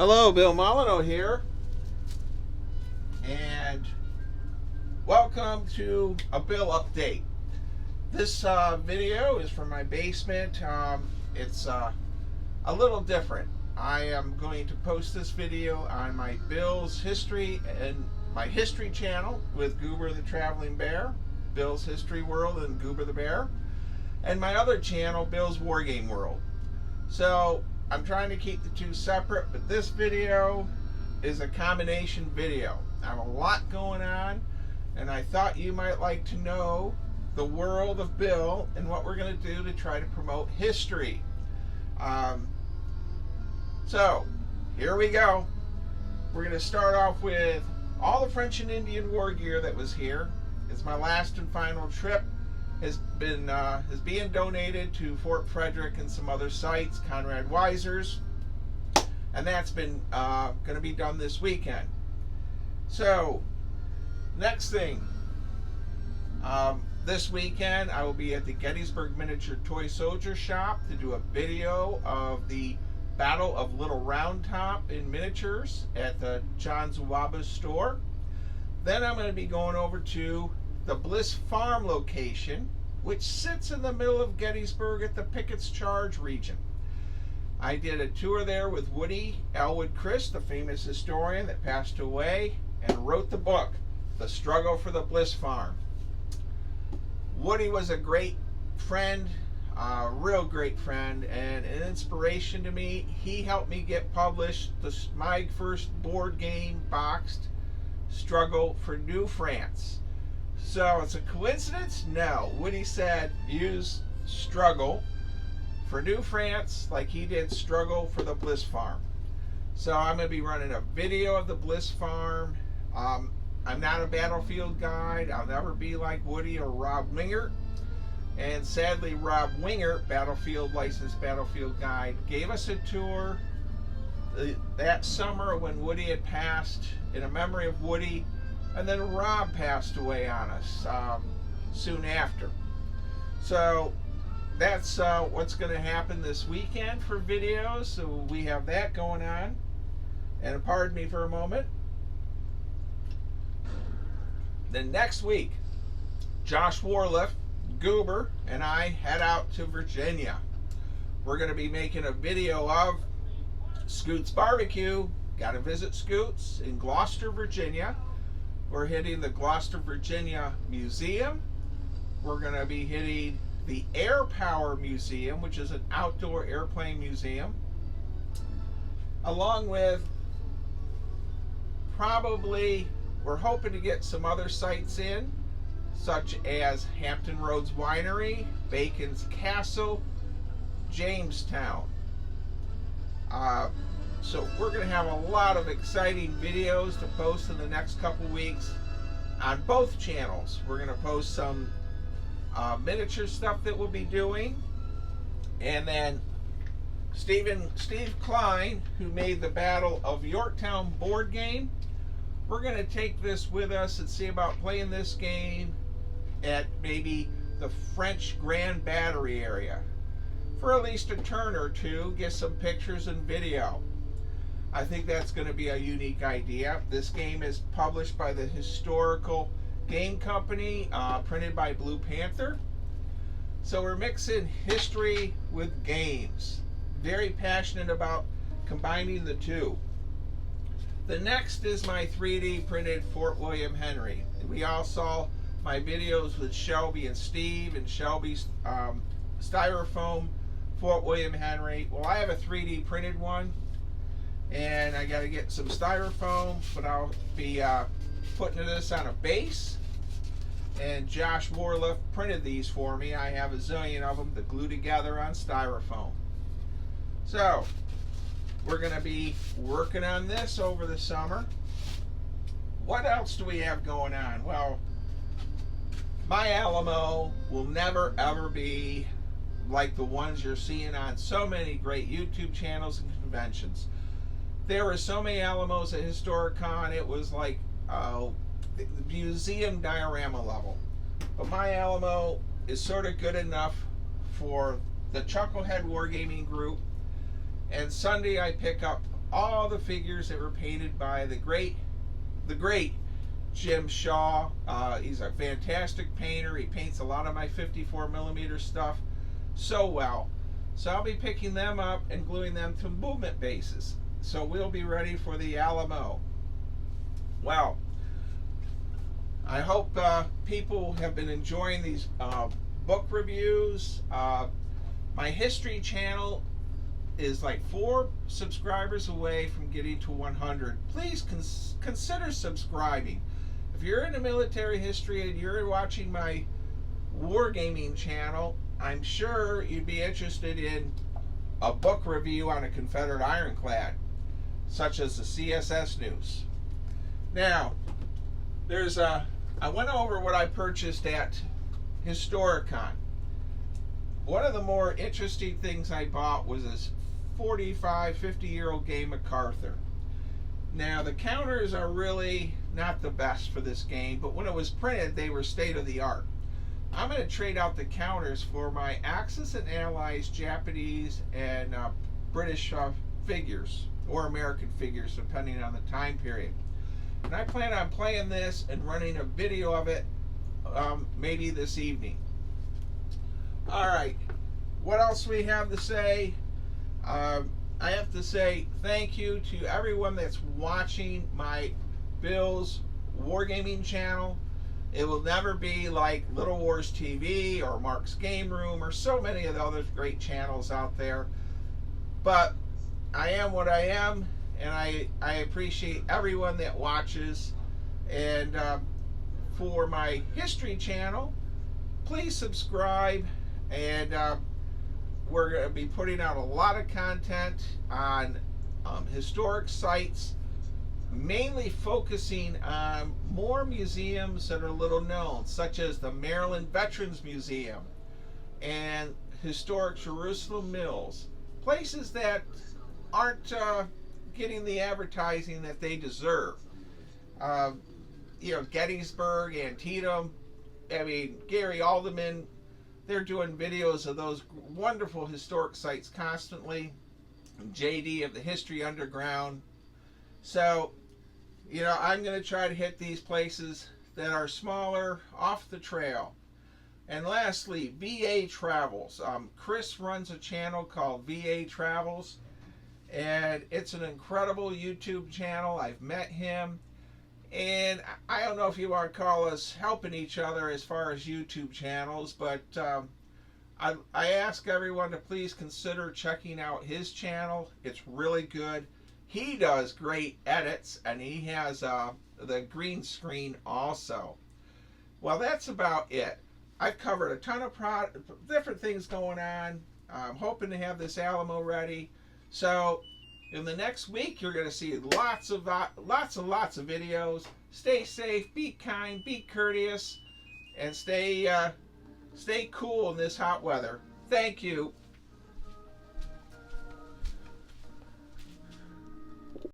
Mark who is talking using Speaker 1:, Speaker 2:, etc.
Speaker 1: Hello, Bill Molyneux here, and welcome to a Bill update. This video is from my basement. It's a little different. I am going to post this video on my Bill's History and my History channel with Goober the Traveling Bear, Bill's History World and Goober the Bear, and my other channel, Bill's Wargame World. So I'm trying to keep the two separate, but this video is a combination video. I have a lot going on, and I thought you might like to know the world of Bill and what we're going to do to try to promote history. So here we go. We're going to start off with all the French and Indian war gear that was here. It's my last and final trip. Is being donated to Fort Frederick and some other sites, Conrad Weiser's, and that's been going to be done this weekend. So, next thing, this weekend I will be at the Gettysburg Miniature Toy Soldier Shop to do a video of the Battle of Little Round Top in miniatures at the John Zawaba store. Then I'm going to be going over to the Bliss Farm location, which sits in the middle of Gettysburg at the Pickett's Charge region. I did a tour there with Woody Elwood Christ, the famous historian that passed away and wrote the book, The Struggle for the Bliss Farm. Woody was a great friend, a real great friend, and an inspiration to me. He helped me get published my first board game boxed, Struggle for New France. So it's a coincidence? No. Woody said use Struggle for New France like he did Struggle for the Bliss Farm. So I'm going to be running a video of the Bliss Farm. I'm not a battlefield guide. I'll never be like Woody or Rob Wingert. And sadly, Rob Wingert, licensed battlefield guide, gave us a tour that summer when Woody had passed in a memory of Woody. And then Rob passed away on us soon after. So that's what's going to happen this weekend for videos. So we have that going on. And pardon me for a moment. Then next week, Josh Warliff, Goober, and I head out to Virginia. We're going to be making a video of Scoots Barbecue. Got to visit Scoots in Gloucester, Virginia. We're hitting the Gloucester, Virginia Museum. We're going to be hitting the Air Power Museum, which is an outdoor airplane museum, along with probably, we're hoping to get some other sites in, such as Hampton Roads Winery, Bacon's Castle, Jamestown. So we're going to have a lot of exciting videos to post in the next couple weeks on both channels. We're going to post some miniature stuff that we'll be doing. And then Steve Klein, who made the Battle of Yorktown board game, we're going to take this with us and see about playing this game at maybe the French Grand Battery area for at least a turn or two, get some pictures and video. I think that's going to be a unique idea. This game is published by the Historical Game Company, printed by Blue Panther. So we're mixing history with games. Very passionate about combining the two. The next is my 3D printed Fort William Henry. We all saw my videos with Shelby and Steve and Shelby's styrofoam Fort William Henry. Well, I have a 3D printed one. And I got to get some styrofoam, but I'll be putting this on a base. And Josh Warliff printed these for me. I have a zillion of them to glue together on styrofoam. So we're going to be working on this over the summer. What else do we have going on? Well, my Alamo will never ever be like the ones you're seeing on so many great YouTube channels and conventions. There were so many Alamos at Historicon, it was like the museum diorama level. But my Alamo is sort of good enough for the Chucklehead Wargaming group. And Sunday I pick up all the figures that were painted by the great Jim Shaw. He's a fantastic painter. He paints a lot of my 54mm stuff so well. So I'll be picking them up and gluing them to movement bases. So we'll be ready for the Alamo. Well, I hope people have been enjoying these book reviews. My history channel is like 4 subscribers away from getting to 100. Please consider subscribing. If you're into military history and you're watching my wargaming channel, I'm sure you'd be interested in a book review on a Confederate ironclad, such as the CSS News. Now, I went over what I purchased at Historicon. One of the more interesting things I bought was this 45, 50-year-old Gay MacArthur. Now, the counters are really not the best for this game, but when it was printed, they were state-of-the-art. I'm going to trade out the counters for my Axis and Allies Japanese and British figures, or American figures, depending on the time period. And I plan on playing this and running a video of it maybe this evening. Alright, what else we have to say? I have to say thank you to everyone that's watching my Bill's Wargaming channel. It will never be like Little Wars TV or Mark's Game Room or so many of the other great channels out there. But I am what I am, and I appreciate everyone that watches. And for my history channel, please subscribe. And we're going to be putting out a lot of content on historic sites, mainly focusing on more museums that are little known, such as the Maryland Veterans Museum and historic Jerusalem Mills, places that aren't getting the advertising that they deserve. You know, Gettysburg, Antietam, I mean, Gary Alderman, they're doing videos of those wonderful historic sites constantly. JD of the History Underground. So, you know, I'm going to try to hit these places that are smaller, off the trail. And lastly, VA Travels. Chris runs a channel called VA Travels, and it's an incredible YouTube channel. I've met him, and I don't know if you want to call us helping each other as far as YouTube channels, but I ask everyone to please consider checking out his channel. It's really good. He does great edits, and he has the green screen also. Well, that's about it. I've covered a ton of different things going on. I'm hoping to have this Alamo ready. So in the next week, you're going to see lots and lots of videos. Stay safe, be kind, be courteous, and stay cool in this hot weather. Thank you.